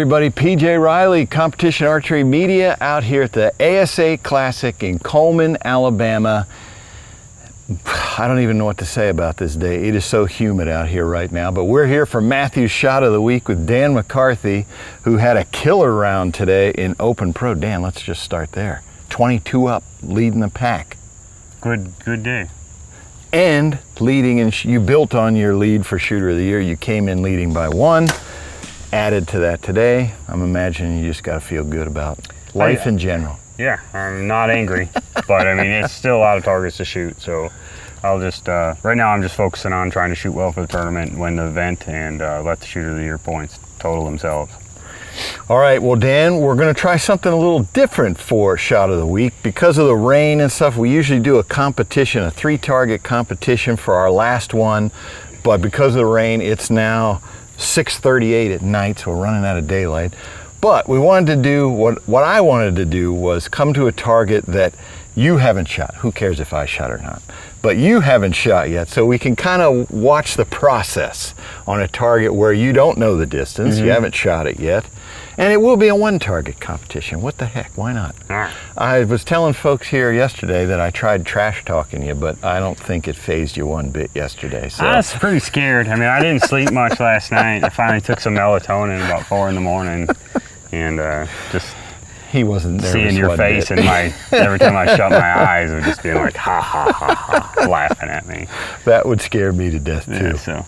everybody, PJ Riley, Competition Archery Media, out here at the ASA Classic in Cullman, Alabama. I don't even know what to say about this day. It is so humid out here right now, but we're here for Mathews Shot of the Week with Dan McCarthy, who had a killer round today in Open Pro. Dan, let's just start there. 22 up, leading the pack. Good day. And leading, and you built on your lead for Shooter of the Year. You came in leading by 1. Added to that today. I'm imagining you just got to feel good about life in general. Yeah, I'm not angry, but I mean, it's still a lot of targets to shoot. So I'll just, right now I'm just focusing on trying to shoot well for the tournament, win the event, and let the Shooter of the Year points total themselves. All right, well, Dan, we're going to try something a little different for Shot of the Week. Because of the rain and stuff, we usually do a competition, a 3-target competition for our last one. But because of the rain, it's now 6:38 at night, so we're running out of daylight. But we wanted to do, what I wanted to do was come to a target that you haven't shot. Who cares if I shot or not? But you haven't shot yet, so we can kind of watch the process on a target where you don't know the distance, you haven't shot it yet. And it will be a 1-target competition. What the heck, why not? I was telling folks here yesterday that I tried trash talking you, but I don't think it phased you one bit yesterday. So. I was pretty scared. I mean, I didn't sleep much last night. I finally took some melatonin about 4 in the morning, and just he wasn't nervous, seeing your face and every time I shut my eyes, it would just be like, ha, ha, ha, ha, laughing at me. That would scare me to death, too. Yeah,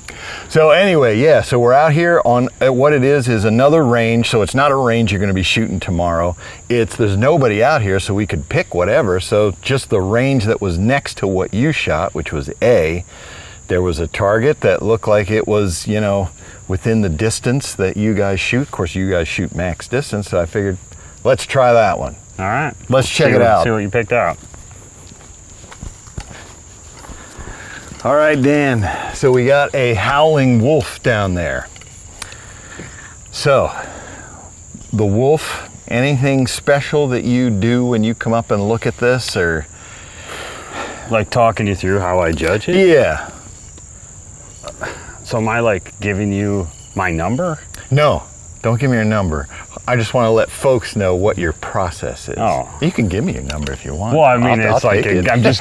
so anyway, yeah, so we're out here on what it is another range. So it's not a range you're going to be shooting tomorrow. There's nobody out here, so we could pick whatever. So just the range that was next to what you shot, which was A, there was a target that looked like it was, you know, within the distance that you guys shoot. Of course, you guys shoot max distance, so I figured, let's try that one. All right. Let's check it out. See what you picked out. All right, Dan. So we got a howling wolf down there. So, the wolf, anything special that you do when you come up and look at this, or? Like talking you through how I judge it? Yeah. So am I like giving you my number? No, don't give me your number. I just want to let folks know what your process is. Oh. You can give me your number if you want. Well, I mean, it's like I'm just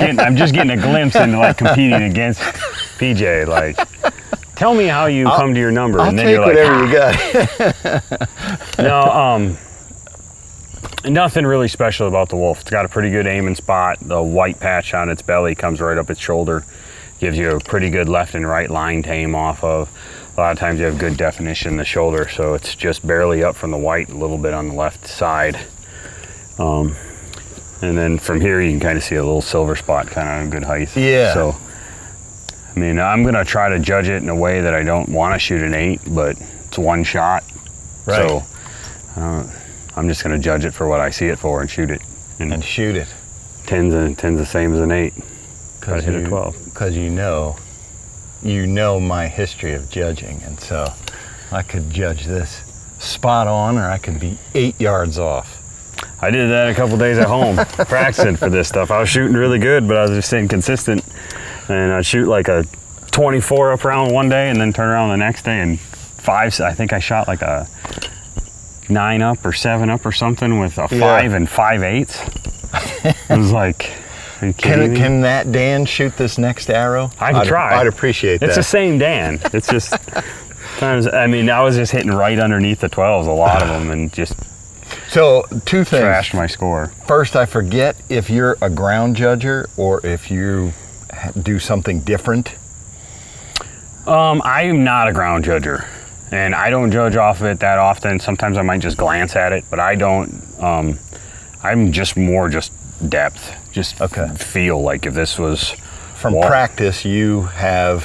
getting a glimpse into like competing against PJ. Like, tell me how you come to your number, and then you're like, whatever you got. No, nothing really special about the wolf. It's got a pretty good aiming spot. The white patch on its belly comes right up its shoulder, gives you a pretty good left and right line to aim off of. A lot of times you have good definition in the shoulder, so it's just barely up from the white, a little bit on the left side. And then from here you can kind of see a little silver spot, kind of a good height. Yeah. So, I mean, I'm gonna try to judge it in a way that I don't want to shoot an 8, but it's one shot. Right. So, I'm just gonna judge it for what I see it for and shoot it. And shoot it. 10's the same as an 8. Gotta hit a 12. Because you know my history of judging, and so I could judge this spot on, or I could be 8 yards off. I did that a couple days at home practicing for this stuff. I was shooting really good, but I was just staying consistent, and I'd shoot like a 24 up round one day and then turn around the next day and 5. I think I shot like a 9 up or 7 up or something with a 5 and 5/8. It was like, can that Dan shoot this next arrow? I can try. I'd appreciate that. It's the same Dan. It's just times. I mean, I was just hitting right underneath the 12s, a lot of them, and just so 2 things. Trashed my score. First, I forget if you're a ground judger or if you do something different. I am not a ground judger, and I don't judge off of it that often. Sometimes I might just glance at it, but I don't. I'm just more depth. Just feel like if this was from practice, you have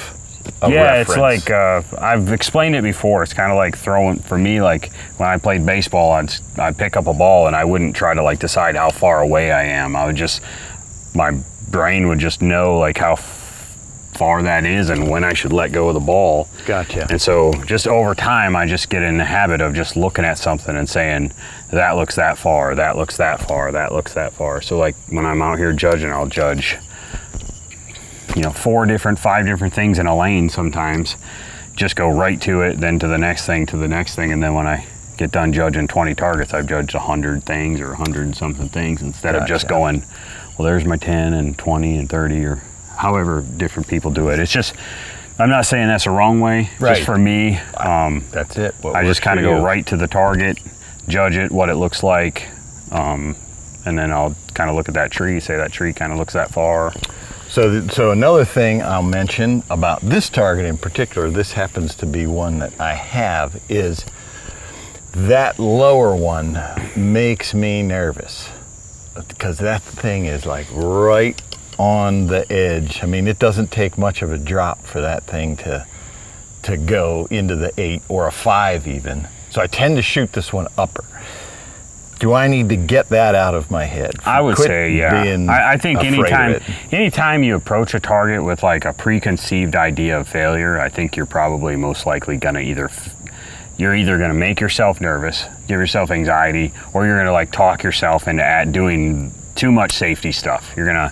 a reference. It's like I've explained it before. It's kind of like throwing, for me, like when I played baseball, I'd pick up a ball and I wouldn't try to like decide how far away I am. I would just, my brain would just know like how far that is and when I should let go of the ball. Gotcha. And so just over time, I just get in the habit of just looking at something and saying, that looks that far, that looks that far, that looks that far. So like when I'm out here judging, I'll judge, 5 different things in a lane sometimes. Just go right to it, then to the next thing, and then when I get done judging 20 targets, I've judged 100 things or 100 and something things instead of just going, well, there's my 10 and 20 and 30 or however different people do it. It's just, I'm not saying that's the wrong way. Right. Just for me, that's it. I just kind of go right to the target, judge it, what it looks like, and then I'll kind of look at that tree, say that tree kind of looks that far. So another thing I'll mention about this target in particular, this happens to be one that I have, is that lower one makes me nervous because that thing is like right on the edge. I mean, it doesn't take much of a drop for that thing to go into the 8 or a 5 even. So I tend to shoot this one upper. Do I need to get that out of my head? I would say, yeah. I think anytime you approach a target with like a preconceived idea of failure, I think you're probably most likely gonna you're either gonna make yourself nervous, give yourself anxiety, or you're gonna like talk yourself into doing too much safety stuff. You're gonna,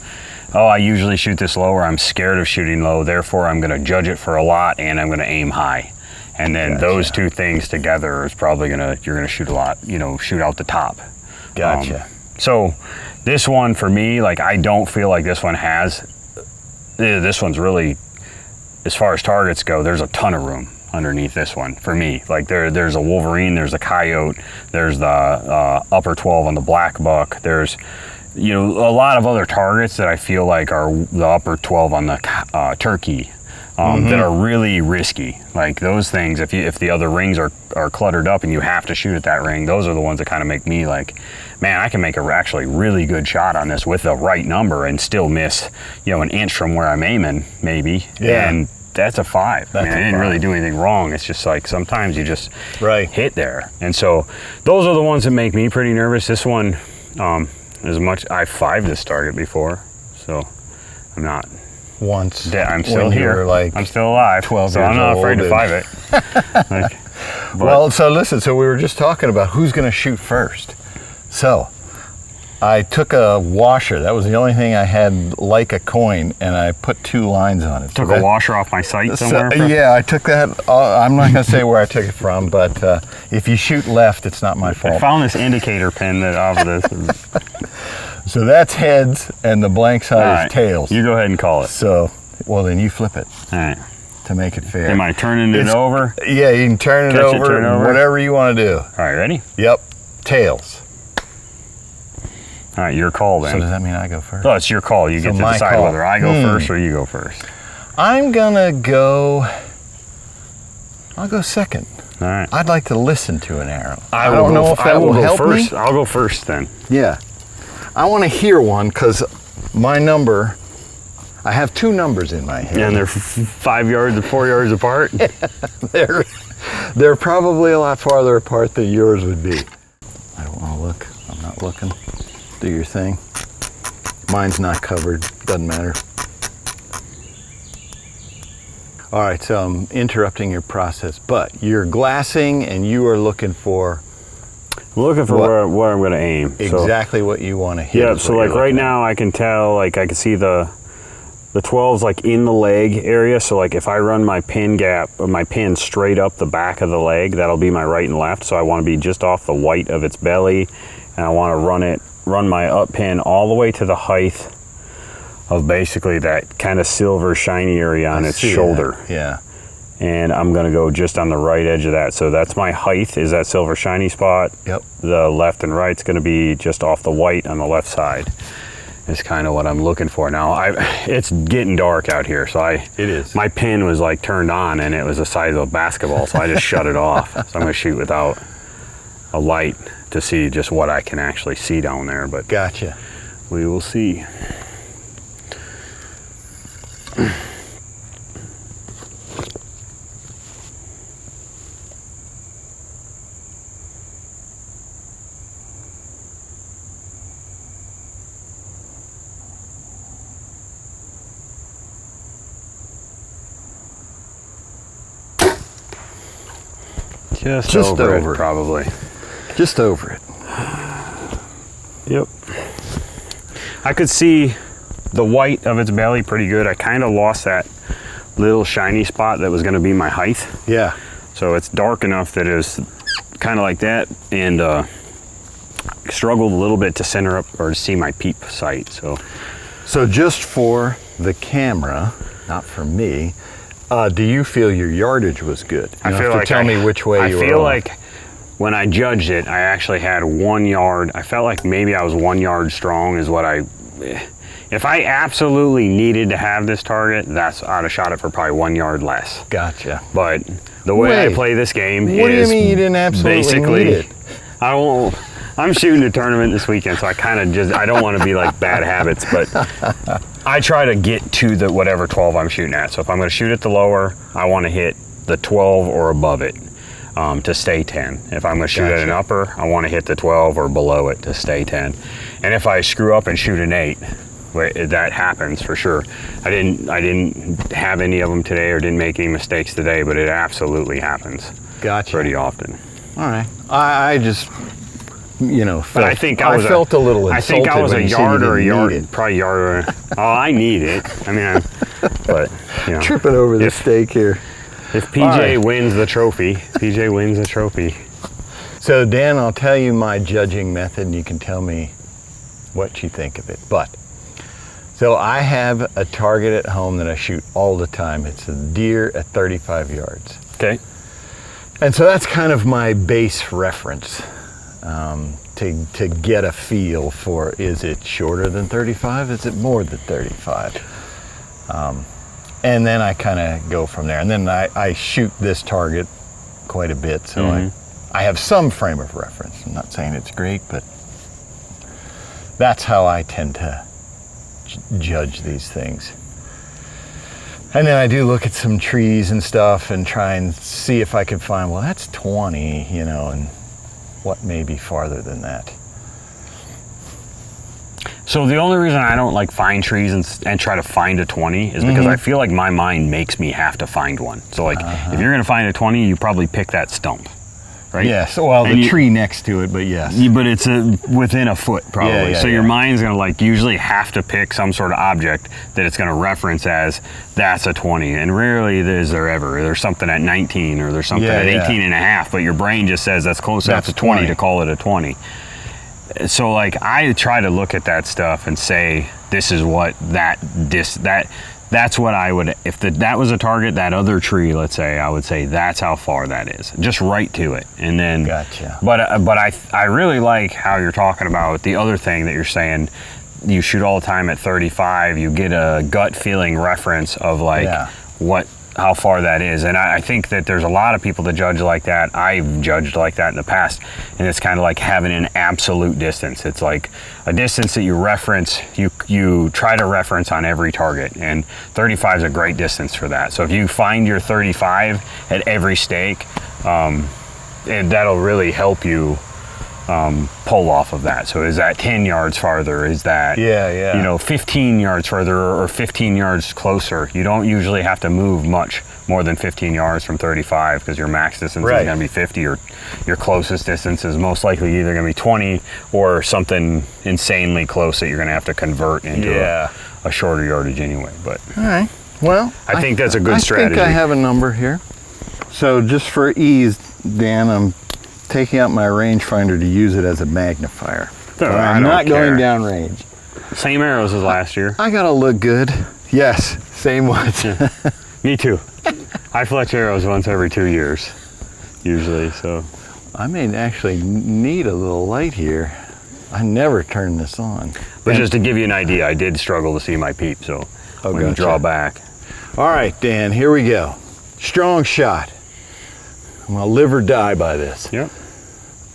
oh, I usually shoot this low, or I'm scared of shooting low, therefore I'm gonna judge it for a lot and I'm gonna aim high. And then those two things together is probably you're gonna shoot a lot, shoot out the top. Gotcha. So this one for me, like I don't feel like this one's really, as far as targets go, there's a ton of room underneath this one for me. Like there's a Wolverine, there's a Coyote, there's the upper 12 on the black buck, there's a lot of other targets that I feel like are the upper 12 on the turkey. That are really risky. Like those things, if the other rings are cluttered up and you have to shoot at that ring, those are the ones that kind of make me like, man, I can make a actually really good shot on this with the right number and still miss, an inch from where I'm aiming, maybe. Yeah. And that's a 5. I didn't really do anything wrong. It's just like sometimes you just hit there. And so those are the ones that make me pretty nervous. This one, as much, I 5'd this target before, so I'm not. Once. Yeah, I'm still here. I'm still alive. 12 so years I'm not old afraid to 5 it. Well, so listen, we were just talking about who's going to shoot first. So I took a washer. That was the only thing I had like a coin, and I put 2 lines on it. Took a washer off my sight somewhere? Yeah, I took that. I'm not going to say where I took it from, but if you shoot left, it's not my fault. I found this indicator pin that off of this. So that's heads, and the blank side is tails. You go ahead and call it. So, well, then you flip it. All right. To make it fair. Am I turning it over? Yeah, you can turn it over, whatever you want to do. All right, ready? Yep. Tails. All right, your call then. So does that mean I go first? Oh, it's your call. You get to decide whether I go first or you go first. I'm gonna go. I'll go second. All right. I'd like to listen to an arrow. I don't know if that will help me. I'll go first then. Yeah. I want to hear one because my number. I have 2 numbers in my head. Yeah, and they're 5 yards and 4 yards apart. They're probably a lot farther apart than yours would be. I don't want to look. I'm not looking. Do your thing. Mine's not covered. Doesn't matter. All right, so I'm interrupting your process, but you're glassing and you are looking for. I'm looking for where I'm going to aim. Exactly what you want to hit. Yeah, so like right now I can tell, like I can see the 12's like in the leg area. So like if I run my pin gap or my pin straight up the back of the leg, that'll be my right and left. So I want to be just off the white of its belly, and I want to run my up pin all the way to the height of basically that kind of silver shiny area on its shoulder. That. Yeah. And I'm going to go just on the right edge of that. So that's my height, is that silver shiny spot. Yep. The left and right's going to be just off the white on the left side. Is kind of what I'm looking for. Now, it's getting dark out here, so it is. My pin was like turned on, and it was the size of a basketball, so I just shut it off. So I'm going to shoot without a light to see just what I can actually see down there. But gotcha. We will see. Just over it, probably. Just over it. Yep. I could see the white of its belly pretty good. I kind of lost that little shiny spot that was going to be my height. Yeah. So it's dark enough that it's kind of like that, and struggled a little bit to center up or to see my peep sight. So just for the camera, not for me, do you feel your yardage was good? You I feel like tell me which way you were. I feel like when I judged it, I actually had 1 yard. I felt like maybe I was 1 yard strong is what I. If I absolutely needed to have this target, I'd have shot it for probably 1 yard less. Gotcha. But the way I play this game What do you mean you didn't absolutely basically need it? I'm shooting a tournament this weekend, so I kind of I don't want to be like bad habits, but I try to get to the whatever 12 I'm shooting at. So if I'm going to shoot at the lower, I want to hit the 12 or above it to stay 10. If I'm going to shoot at an upper, I want to hit the 12 or below it to stay 10. And if I screw up and shoot an 8, that happens for sure. I didn't have any of them today or didn't make any mistakes today, but it absolutely happens. Gotcha. Pretty often. All right. I just, felt, I think I felt a little insulted. I think I was a yard or a yard, probably yard. Oh, I need it. I mean, but tripping over the stake here. If PJ wins the trophy, PJ wins the trophy. So Dan, I'll tell you my judging method, and you can tell me what you think of it. So I have a target at home that I shoot all the time. It's a deer at 35 yards. Okay. And so that's kind of my base reference to get a feel for, is it shorter than 35? Is it more than 35? And then I kind of go from there. And then I shoot this target quite a bit, so I have some frame of reference. I'm not saying it's great, but that's how I tend to judge these things. And then I do look at some trees and stuff and try and see if I can find, well, that's 20, and what may be farther than that. So the only reason I don't like find trees and try to find a 20 is because I feel like my mind makes me have to find one. So like if you're going to find a 20, you probably pick that stump, right? Yes, well, the tree next to it, but yes. But it's within a foot probably. So your mind's going to like usually have to pick some sort of object that it's going to reference as that's a 20. And rarely is there ever. There's something at 19 or there's something at 18 and a half, but your brain just says that's close enough to 20 to call it a 20. So like I try to look at that stuff and say, this is what that's what I would, if that was a target, that other tree, let's say, I would say that's how far that is. Just right to it. And then, gotcha. But I really like how you're talking about the other thing that you're saying, you shoot all the time at 35, you get a gut feeling reference of like how far that is. And I think that there's a lot of people that judge like that. I've judged like that in the past, and it's kind of like having an absolute distance. It's like a distance that you reference, you try to reference on every target, and 35 is a great distance for that. So if you find your 35 at every stake, and that'll really help you pull off of that. So is that 10 yards farther? Is that 15 yards further or 15 yards closer? You don't usually have to move much more than 15 yards from 35 because your max distance is going to be 50, or your closest distance is most likely either going to be 20 or something insanely close that you're going to have to convert into a shorter yardage anyway. But all right, well, I think that's a good strategy. I think I have a number here. So just for ease, Dan, I'm taking out my rangefinder to use it as a magnifier. I'm not going down range. Same arrows as last year. I gotta look good. Yes, same ones. Me too. I fletch arrows once every 2 years, usually. So I may actually need a little light here. I never turn this on. But just to give you an idea, I did struggle to see my peep, so I'm going to draw back. All right, Dan, here we go. Strong shot. I'm gonna live or die by this. Yep.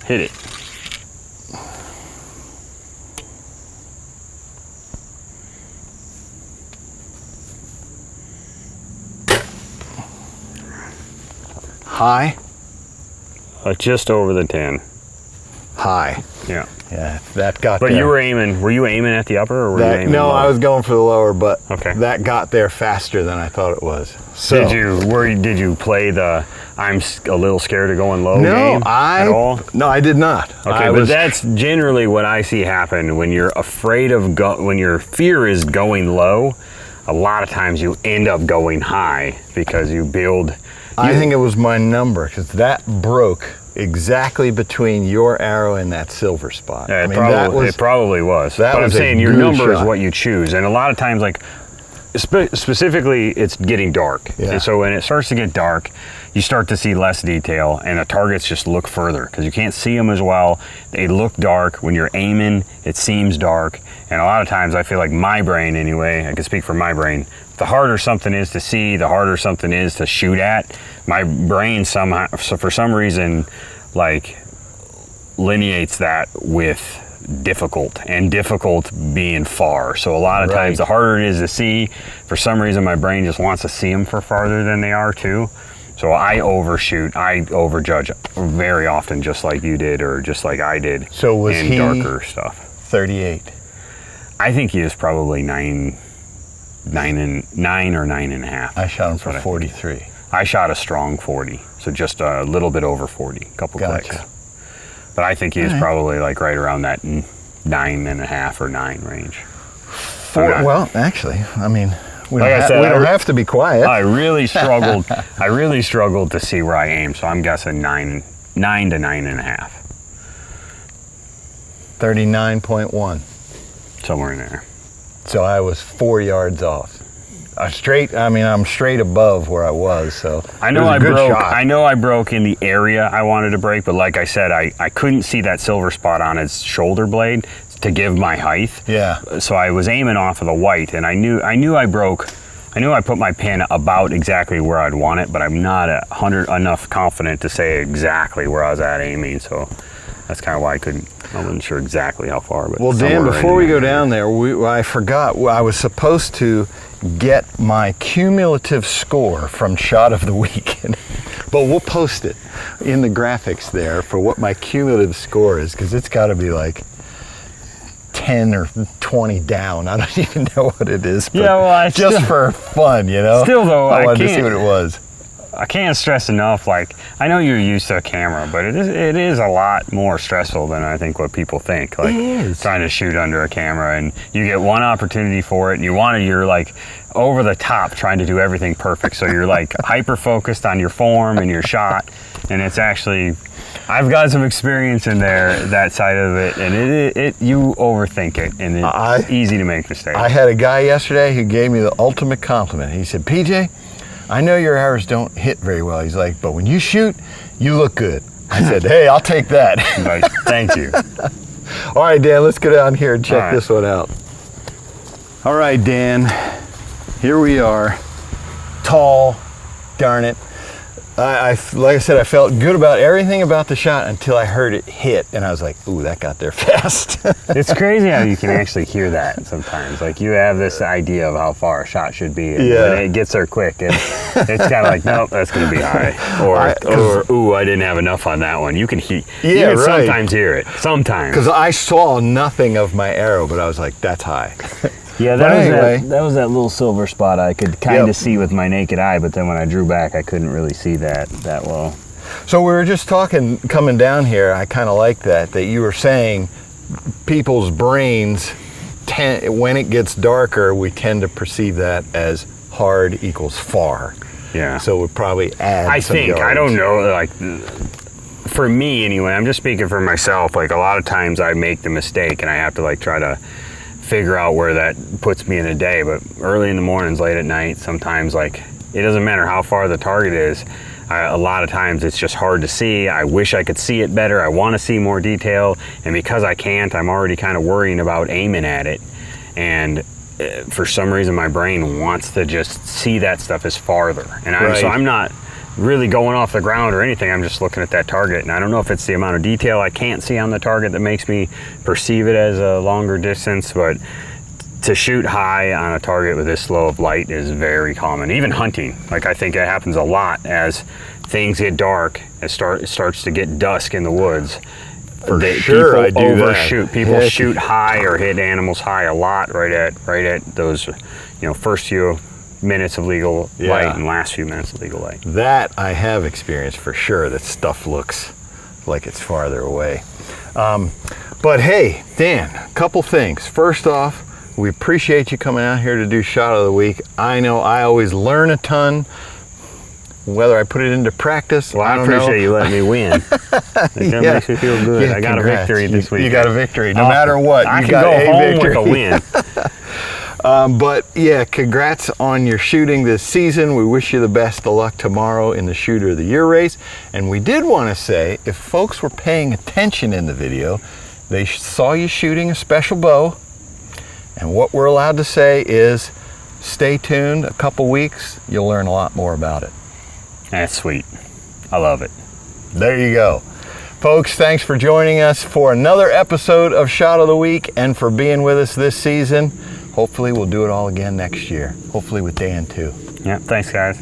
Hit it. High? Just over the 10. High. Yeah. Yeah, that got but there. you were aiming at the upper, or were you aiming No, low? I was going for the lower, but okay. That got there faster than I thought it was. So, did you play the I'm a little scared of going low game at all? No, I did not. Okay, but that's generally what I see happen when you're afraid of when your fear is going low. A lot of times you end up going high because you build. I think it was my number because that broke exactly between your arrow and that silver spot. Yeah, I mean, it probably was. That but was I'm saying a your good number is shot. what you choose. And a lot of times, like, specifically, it's getting dark. Yeah. And so when it starts to get dark, you start to see less detail, and the targets just look further because you can't see them as well. They look dark. When you're aiming, it seems dark. And a lot of times, I feel like my brain, anyway, I can speak for my brain, the harder something is to see, the harder something is to shoot at. My brain somehow, so for some reason, like, lineates that with difficult, and difficult being far. So a lot of times, the harder it is to see, for some reason, my brain just wants to see them for farther than they are too. So I overshoot, I overjudge very often, just like you did, or just like I did. So was in he darker stuff? 38. I think he was probably 9 or 9.5. I shot him for 43. I shot a strong 40, so just a little bit over 40, a couple clicks. But I think he was probably like right around that 9.5 or 9 range. Well, actually, I mean, we Like don't have to be quiet. I really struggled. I really struggled to see where I aimed, so I'm guessing 9 to 9.5, 39.1. somewhere in there. So I was 4 yards off. I'm straight above where I was. So I know I broke. I know I broke in the area I wanted to break, but like I said, I couldn't see that silver spot on his shoulder blade to give my height. Yeah. So I was aiming off of the white, and I knew I broke. I knew I put my pin about exactly where I'd want it, but I'm not enough confident to say exactly where I was at aiming. So that's kind of why I wasn't sure exactly how far. But well, Dan, before we go down there, I forgot. I was supposed to get my cumulative score from Shot of the Week, but we'll post it in the graphics there for what my cumulative score is, because it's got to be like 10 or 20 down. I don't even know what it is. But yeah, well, just for fun, you know. Still, though, I wanted to see what it was. I can't stress enough, like, I know you're used to a camera, but it is a lot more stressful than I think what people think. Like, trying to shoot under a camera, and you get one opportunity for it, and you're like over the top trying to do everything perfect. So you're like hyper focused on your form and your shot, and it's actually, I've got some experience in there, that side of it, and you overthink it, and it's easy to make mistakes. I had a guy yesterday who gave me the ultimate compliment. He said, PJ, I know your arrows don't hit very well. He's like, but when you shoot, you look good. I said, hey, I'll take that. Like, thank you. All right, Dan, let's go down here and check this one out. All right, Dan, here we are. Tall, darn it. Like I said, I felt good about everything about the shot until I heard it hit, and I was like, ooh, that got there fast. It's crazy how you can actually hear that sometimes. Like, you have this idea of how far a shot should be, and it gets there quick, and it's kind of like, nope, that's going to be high. Or, ooh, I didn't have enough on that one. You can sometimes hear it. Sometimes. Because I saw nothing of my arrow, but I was like, that's high. Yeah, that was that little silver spot I could kind of see with my naked eye, but then when I drew back, I couldn't really see that well. So we were just talking, coming down here, I kind of like that you were saying people's brains, when it gets darker, we tend to perceive that as hard equals far. Yeah. So we probably add some yards. I don't know, like, for me anyway, I'm just speaking for myself, like, a lot of times I make the mistake and I have to, like, try to figure out where that puts me in a day. But early in the mornings, late at night, sometimes, like, it doesn't matter how far the target is. A lot of times it's just hard to see. I wish I could see it better. I want to see more detail, and because I can't, I'm already kind of worrying about aiming at it. And for some reason, my brain wants to just see that stuff as farther. And so I'm not really going off the ground or anything. I'm just looking at that target, and I don't know if it's the amount of detail I can't see on the target that makes me perceive it as a longer distance, but to shoot high on a target with this low of light is very common. Even hunting, like, I think it happens a lot as things get dark, it starts to get dusk in the woods. For sure, I do overshoot. that. People shoot high or hit animals high a lot right at those, first few minutes of legal light and last few minutes of legal light. That I have experienced for sure, that stuff looks like it's farther away. But hey, Dan, a couple things. First off, we appreciate you coming out here to do Shot of the Week. I know I always learn a ton. whether I put it into practice. Well, I don't know. appreciate you letting me win. That makes me feel good. Yeah, I got congrats. a victory this week. You got a victory. No matter what, I you can got go a home victory. with a win. But yeah, congrats on your shooting this season. We wish you the best of luck tomorrow in the Shooter of the Year race. And we did want to say, if folks were paying attention in the video, they saw you shooting a special bow. And what we're allowed to say is, stay tuned. A couple weeks, you'll learn a lot more about it. That's sweet. I love it. There you go. Folks, thanks for joining us for another episode of Shot of the Week and for being with us this season. Hopefully we'll do it all again next year. Hopefully with Dan too. Yeah, thanks guys.